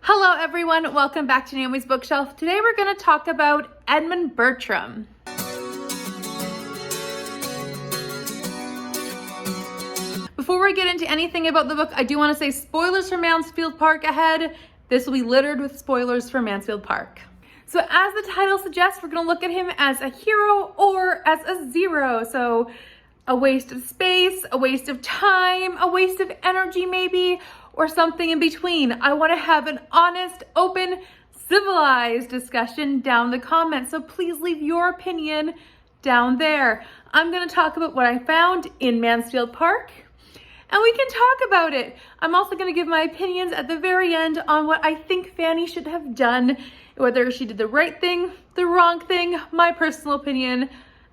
Hello everyone, welcome back to Naomi's Bookshelf. Today we're going to talk about Edmund Bertram. Before we get into anything about the book, I do want to say spoilers for Mansfield Park ahead. This will be littered with spoilers for Mansfield Park. So as the title suggests, we're going to look at him as a hero or as a zero. So a waste of space, a waste of time, a waste of energy maybe, or something in between. I want to have an honest, open, civilized discussion down in the comments. So please leave your opinion down there. I'm going to talk about what I found in Mansfield Park, and we can talk about it. I'm also going to give my opinions at the very end on what I think Fanny should have done, whether she did the right thing, the wrong thing, my personal opinion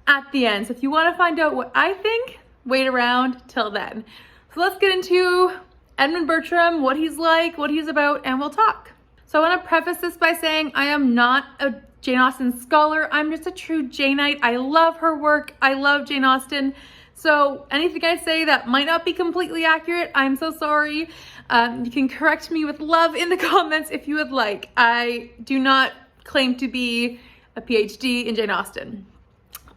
at the end. So if you want to find out what I think, wait around till then. So let's get into Edmund Bertram, what he's like, what he's about, and we'll talk. So I want to preface this by saying I am not a Jane Austen scholar. I'm just a true Janeite. I love her work. I love Jane Austen. So anything I say that might not be completely accurate, I'm so sorry. You can correct me with love in the comments if you would like. I do not claim to be a PhD in Jane Austen.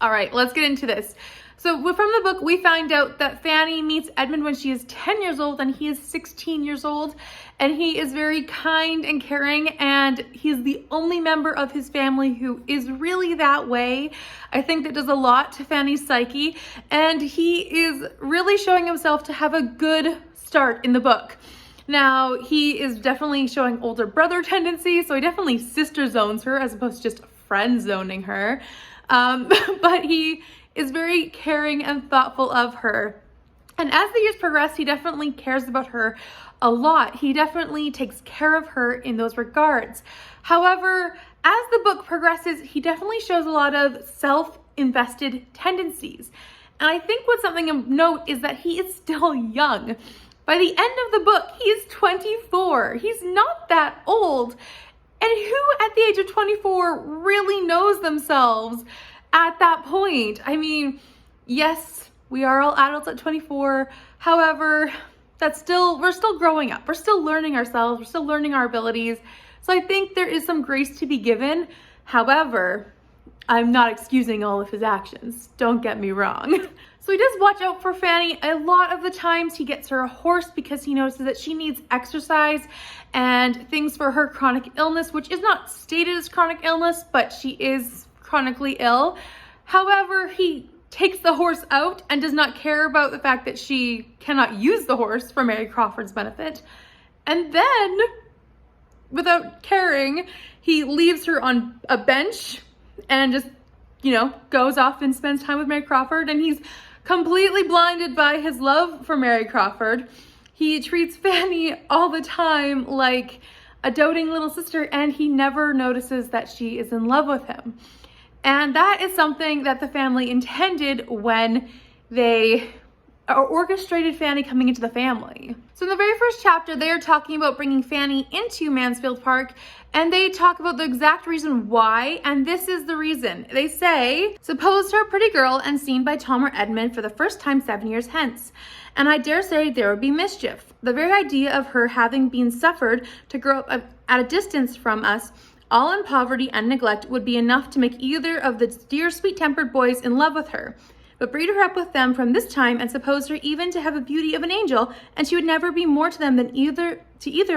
All right, let's get into this. So from the book, we find out that Fanny meets Edmund when she is 10 years old and he is 16 years old. And he is very kind and caring, and he's the only member of his family who is really that way. I think that does a lot to Fanny's psyche. And he is really showing himself to have a good start in the book. Now, he is definitely showing older brother tendencies, so he definitely sister zones her as opposed to just friend zoning her. But he is very caring and thoughtful of her. And as the years progress, he definitely cares about her a lot. He definitely takes care of her in those regards. However, as the book progresses, he definitely shows a lot of self-invested tendencies. And I think what's something of note is that he is still young. By the end of the book, he is 24. He's not that old. And who at the age of 24 really knows themselves at that point? I mean, yes, we are all adults at 24. However, we're still growing up. We're still learning ourselves. We're still learning our abilities. So I think there is some grace to be given. However, I'm not excusing all of his actions. Don't get me wrong. So he does watch out for Fanny. A lot of the times he gets her a horse because he notices that she needs exercise and things for her chronic illness, which is not stated as chronic illness, but she is chronically ill. However, he takes the horse out and does not care about the fact that she cannot use the horse for Mary Crawford's benefit. And then, without caring, he leaves her on a bench and just, goes off and spends time with Mary Crawford, and he's completely blinded by his love for Mary Crawford. He treats Fanny all the time like a doting little sister, and he never notices that she is in love with him. And that is something that the family intended when they orchestrated Fanny coming into the family. So in the very first chapter, they are talking about bringing Fanny into Mansfield Park, and they talk about the exact reason why, and this is the reason. They say, suppose her a pretty girl and seen by Tom or Edmund for the first time 7 years hence, and I dare say there would be mischief. The very idea of her having been suffered to grow up at a distance from us, all in poverty and neglect, would be enough to make either of the dear sweet-tempered boys in love with her. But breed her up with them from this time, and suppose her even to have the beauty of an angel, and she would never be more to them than either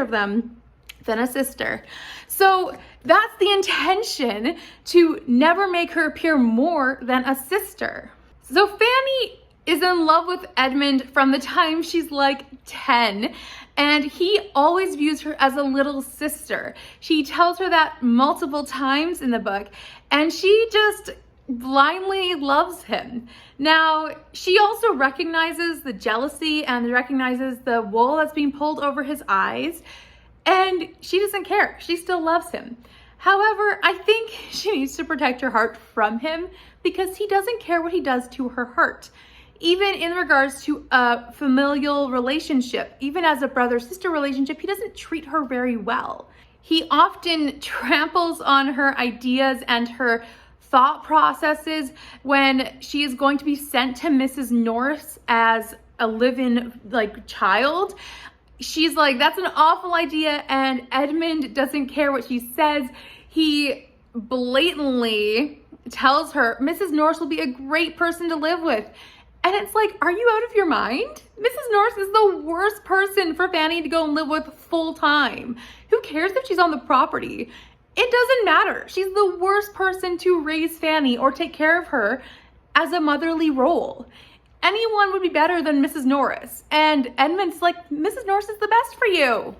of them than a sister. So that's the intention, to never make her appear more than a sister. So Fanny is in love with Edmund from the time she's like 10, and he always views her as a little sister. She tells her that multiple times in the book, and she just blindly loves him. Now, she also recognizes the jealousy and recognizes the wool that's being pulled over his eyes, and she doesn't care. She still loves him. However, I think she needs to protect her heart from him because he doesn't care what he does to her heart. Even in regards to a familial relationship, even as a brother-sister relationship, he doesn't treat her very well. He often tramples on her ideas and her thought processes when she is going to be sent to Mrs. Norris as a live-in child. she's like, that's an awful idea, and Edmund doesn't care what she says. He blatantly tells her Mrs. Norris will be a great person to live with. And it's like, are you out of your mind? Mrs. Norris is the worst person for Fanny to go and live with full time. Who cares if she's on the property? It doesn't matter. She's the worst person to raise Fanny or take care of her as a motherly role. Anyone would be better than Mrs. Norris. And Edmund's like, Mrs. Norris is the best for you.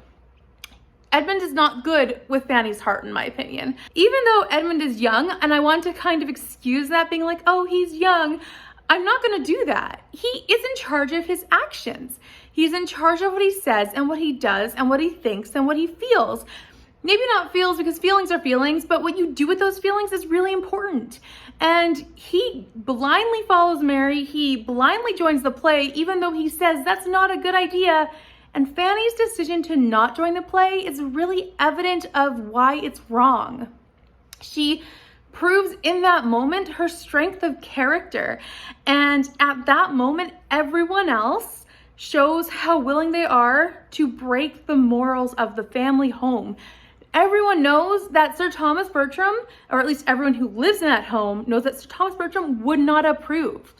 Edmund is not good with Fanny's heart, in my opinion. Even though Edmund is young, and I want to kind of excuse that, being like, oh, he's young, I'm not gonna do that. He is in charge of his actions. He's in charge of what he says and what he does and what he thinks and what he feels. Maybe not feels, because feelings are feelings, but what you do with those feelings is really important. And he blindly follows Mary. He blindly joins the play, even though he says that's not a good idea. And Fanny's decision to not join the play is really evident of why it's wrong. She proves in that moment her strength of character. And at that moment, everyone else shows how willing they are to break the morals of the family home. Everyone knows that Sir Thomas Bertram, or at least everyone who lives in that home, knows that Sir Thomas Bertram would not approve.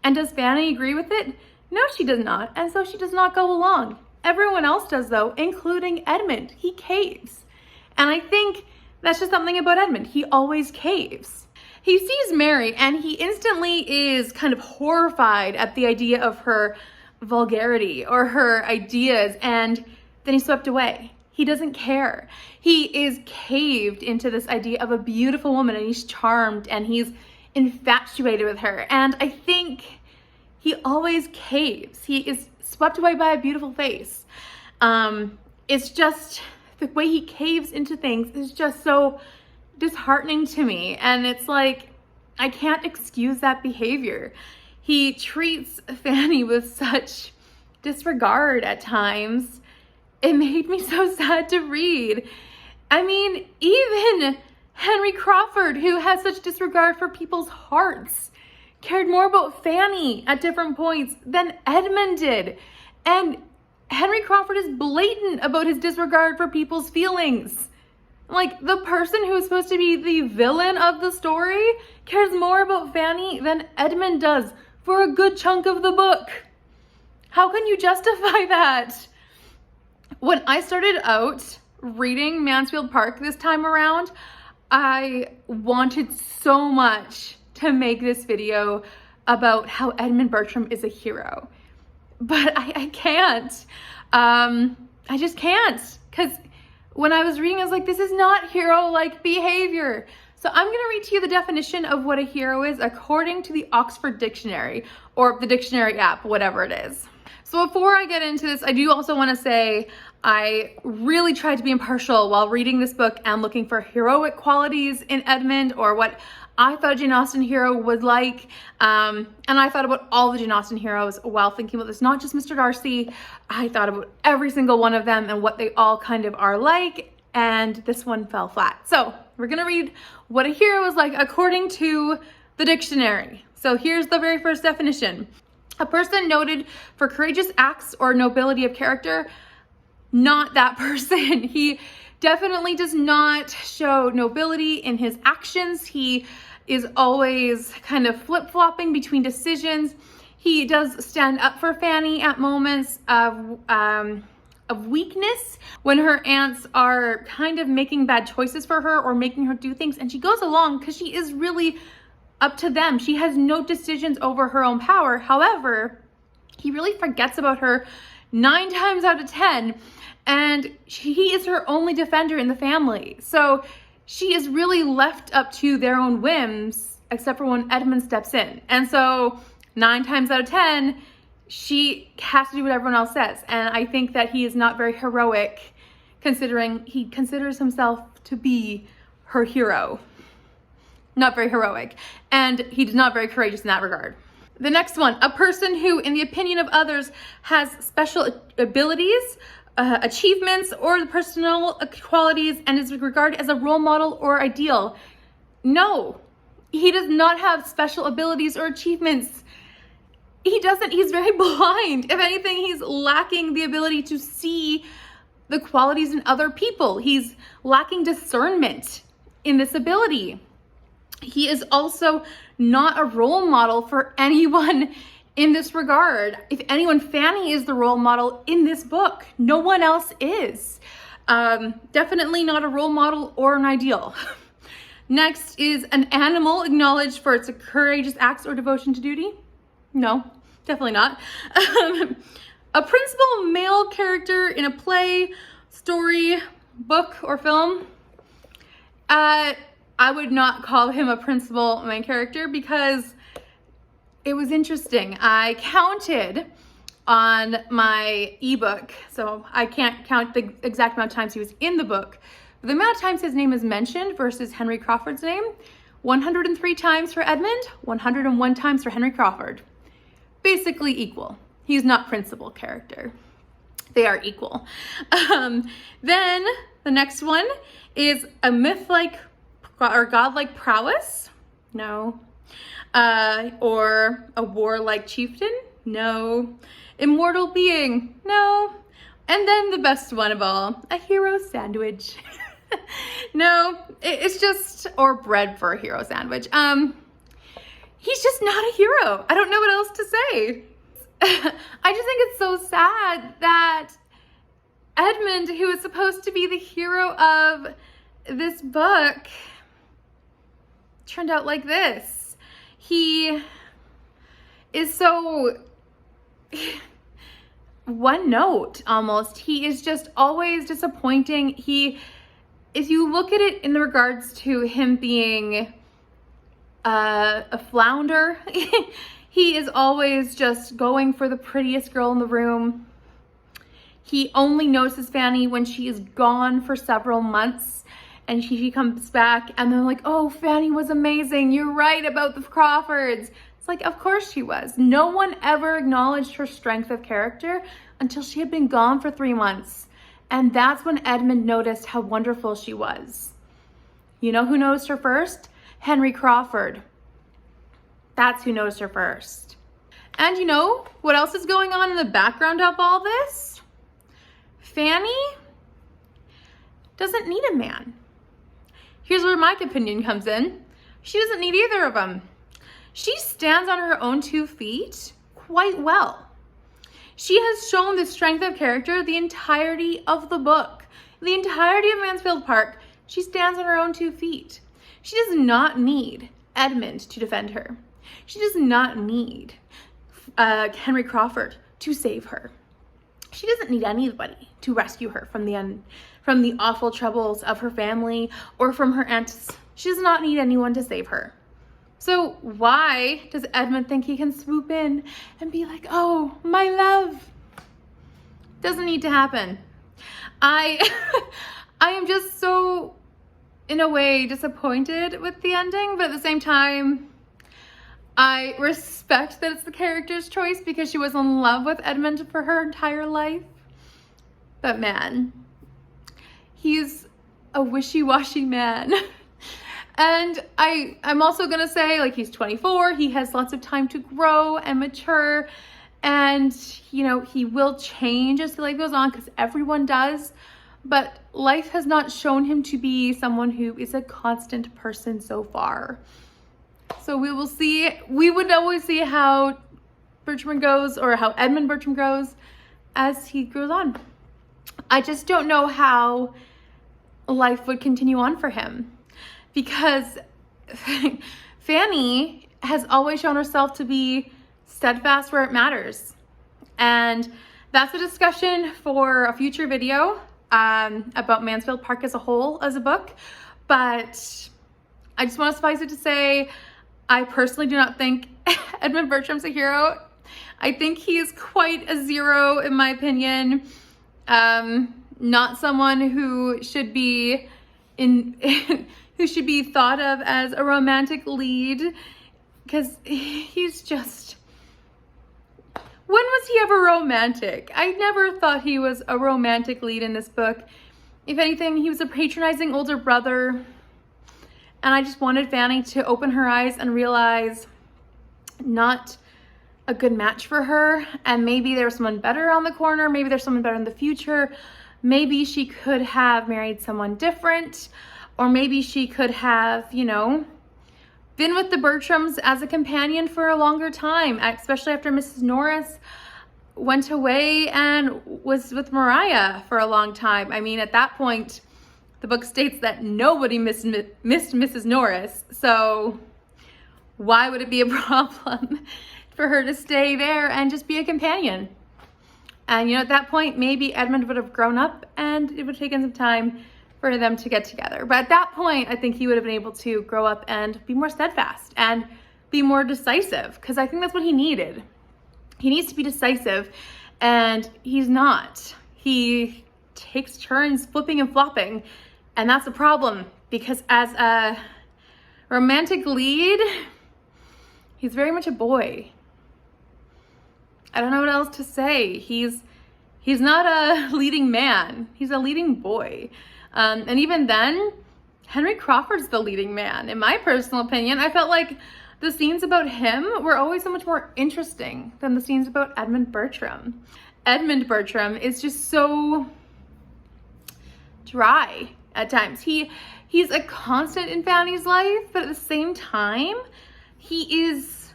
And does Fanny agree with it? No, she does not. And so she does not go along. Everyone else does, though, including Edmund. He caves. And I think that's just something about Edmund. He always caves. He sees Mary and he instantly is kind of horrified at the idea of her vulgarity or her ideas, and then he's swept away. He doesn't care. He is caved into this idea of a beautiful woman, and he's charmed and he's infatuated with her. And I think he always caves. He is swept away by a beautiful face. It's just the way he caves into things is just so disheartening to me. And it's like, I can't excuse that behavior. He treats Fanny with such disregard at times. It made me so sad to read. I mean, even Henry Crawford, who has such disregard for people's hearts, cared more about Fanny at different points than Edmund did. And Henry Crawford is blatant about his disregard for people's feelings. Like, the person who's supposed to be the villain of the story cares more about Fanny than Edmund does for a good chunk of the book. How can you justify that? When I started out reading Mansfield Park this time around, I wanted so much to make this video about how Edmund Bertram is a hero. But I can't. I just can't. Because when I was reading, I was like, this is not hero-like behavior. So I'm going to read to you the definition of what a hero is according to the Oxford Dictionary, or the dictionary app, whatever it is. So before I get into this, I do also want to say I really tried to be impartial while reading this book and looking for heroic qualities in Edmund, or what I thought a Jane Austen hero was like. And I thought about all the Jane Austen heroes while thinking about this, not just Mr. Darcy. I thought about every single one of them and what they all kind of are like, and this one fell flat. So we're gonna read what a hero is like according to the dictionary. So here's the very first definition. A person noted for courageous acts or nobility of character. Not that person. He definitely does not show nobility in his actions. He is always kind of flip-flopping between decisions. He does stand up for Fanny at moments of weakness, when her aunts are kind of making bad choices for her or making her do things, and she goes along because she is really up to them. She has no decisions over her own power. However, he really forgets about her 9 times out of 10, and he is her only defender in the family. So she is really left up to their own whims, except for when Edmund steps in. And so 9 times out of 10, she has to do what everyone else says. And I think that he is not very heroic, considering he considers himself to be her hero. Not very heroic. And he is not very courageous in that regard. The next one, a person who, in the opinion of others, has special abilities, achievements, or personal qualities, and is regarded as a role model or ideal. No, he does not have special abilities or achievements. he doesn't, he's very blind. If anything, he's lacking the ability to see the qualities in other people. He's lacking discernment in this ability. He is also not a role model for anyone in this regard. If anyone, Fanny is the role model in this book. No one else is. Definitely not a role model or an ideal. Next is an animal acknowledged for its courageous acts or devotion to duty. No, definitely not. A principal male character in a play, story, book, or film. I would not call him a principal main character because it was interesting. I counted on my ebook, so I can't count the exact amount of times he was in the book, but the amount of times his name is mentioned versus Henry Crawford's name: 103 times for Edmund, 101 times for Henry Crawford. Basically equal. He's not principal character. They are equal. Then the next one is a myth-like or godlike prowess. No. Or a warlike chieftain. No. Immortal being. No. And then the best one of all, a hero sandwich. No, it's just, or bread for a hero sandwich. He's just not a hero. I don't know what else to say. I just think it's so sad that Edmund, who is supposed to be the hero of this book, turned out like this. He is so one note almost. He is just always disappointing. If you look at it in regards to him being a flounder, he is always just going for the prettiest girl in the room. He only notices Fanny when she is gone for several months and she comes back and they're like, oh, Fanny was amazing. You're right about the Crawfords. It's like, of course she was. No one ever acknowledged her strength of character until she had been gone for 3 months. And that's when Edmund noticed how wonderful she was. You know who noticed her first? Henry Crawford. That's who noticed her first. And you know what else is going on in the background of all this? Fanny doesn't need a man. Here's where my opinion comes in. She doesn't need either of them. She stands on her own 2 feet quite well. She has shown the strength of character the entirety of the book. The entirety of Mansfield Park, she stands on her own 2 feet. She does not need Edmund to defend her. She does not need Henry Crawford to save her. She doesn't need anybody to rescue her from the awful troubles of her family or from her aunts. She does not need anyone to save her. So why does Edmund think he can swoop in and be like, oh, my love? Doesn't need to happen. I am just so, in a way, disappointed with the ending, but at the same time, I respect that it's the character's choice because she was in love with Edmund for her entire life. But man, he's a wishy-washy man. And I'm also gonna say, like, he's 24, he has lots of time to grow and mature, and, you know, he will change as life goes on, because everyone does, but life has not shown him to be someone who is a constant person so far. So we will see. We would always see how Bertram goes, or how Edmund Bertram grows as he grows on. I just don't know how life would continue on for him, because Fanny has always shown herself to be steadfast where it matters. And that's a discussion for a future video about Mansfield Park as a whole, as a book. But I just want to suffice it to say, I personally do not think Edmund Bertram's a hero. I think he is quite a zero, in my opinion. Not someone who should be who should be thought of as a romantic lead, because he's just, when was he ever romantic? I never thought he was a romantic lead in this book. If anything, he was a patronizing older brother, and I just wanted Fanny to open her eyes and realize not a good match for her, and maybe there's someone better on the corner, maybe there's someone better in the future, maybe she could have married someone different, or maybe she could have, you know, been with the Bertrams as a companion for a longer time, especially after Mrs. Norris went away and was with Mariah for a long time. I mean, at that point, the book states that nobody missed Mrs. Norris, so why would it be a problem for her to stay there and just be a companion? And, you know, at that point, maybe Edmund would have grown up and it would have taken some time for them to get together. But at that point, I think he would have been able to grow up and be more steadfast and be more decisive, because I think that's what he needed. He needs to be decisive, and he's not. He takes turns flipping and flopping, and that's a problem, because as a romantic lead, he's very much a boy. I don't know what else to say. He's not a leading man. He's a leading boy. And even then, Henry Crawford's the leading man. In my personal opinion, I felt like the scenes about him were always so much more interesting than the scenes about Edmund Bertram. Edmund Bertram is just so dry at times. He's a constant in Fanny's life, but at the same time, he's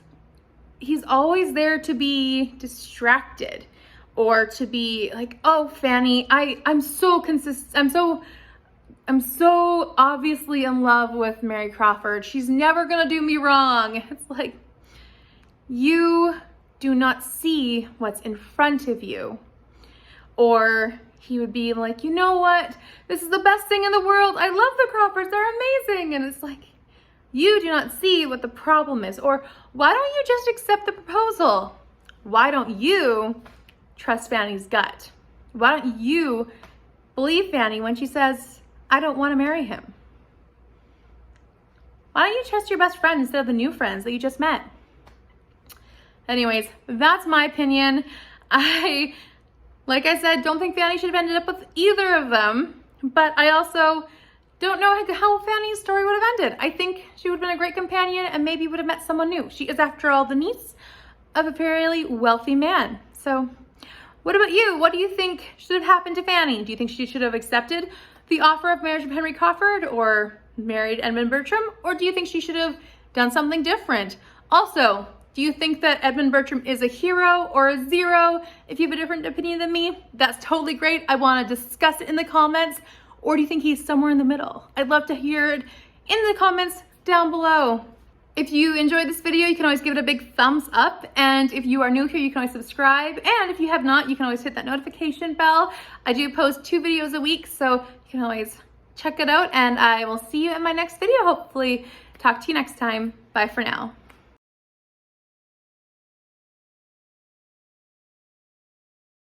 always there to be distracted, or to be like, oh, Fanny, I'm so obviously in love with Mary Crawford. She's never gonna do me wrong. It's like, you do not see what's in front of you. Or he would be like, you know what? This is the best thing in the world. I love the Crawfords. They're amazing. And it's like, you do not see what the problem is. Or why don't you just accept the proposal? Why don't you trust Fanny's gut? Why don't you believe Fanny when she says, I don't want to marry him? Why don't you trust your best friend instead of the new friends that you just met? Anyways, that's my opinion. Like I said, don't think Fanny should have ended up with either of them, but I also don't know how Fanny's story would have ended. I think she would have been a great companion and maybe would have met someone new. She is, after all, the niece of a fairly wealthy man. So what about you? What do you think should have happened to Fanny? Do you think she should have accepted the offer of marriage of Henry Crawford or married Edmund Bertram? Or do you think she should have done something different? Also, do you think that Edmund Bertram is a hero or a zero? If you have a different opinion than me, that's totally great. I want to discuss it in the comments. Or do you think he's somewhere in the middle? I'd love to hear it in the comments down below. If you enjoyed this video, you can always give it a big thumbs up. And if you are new here, you can always subscribe. And if you have not, you can always hit that notification bell. I do post 2 videos a week, so you can always check it out. And I will see you in my next video, hopefully. Talk to you next time. Bye for now.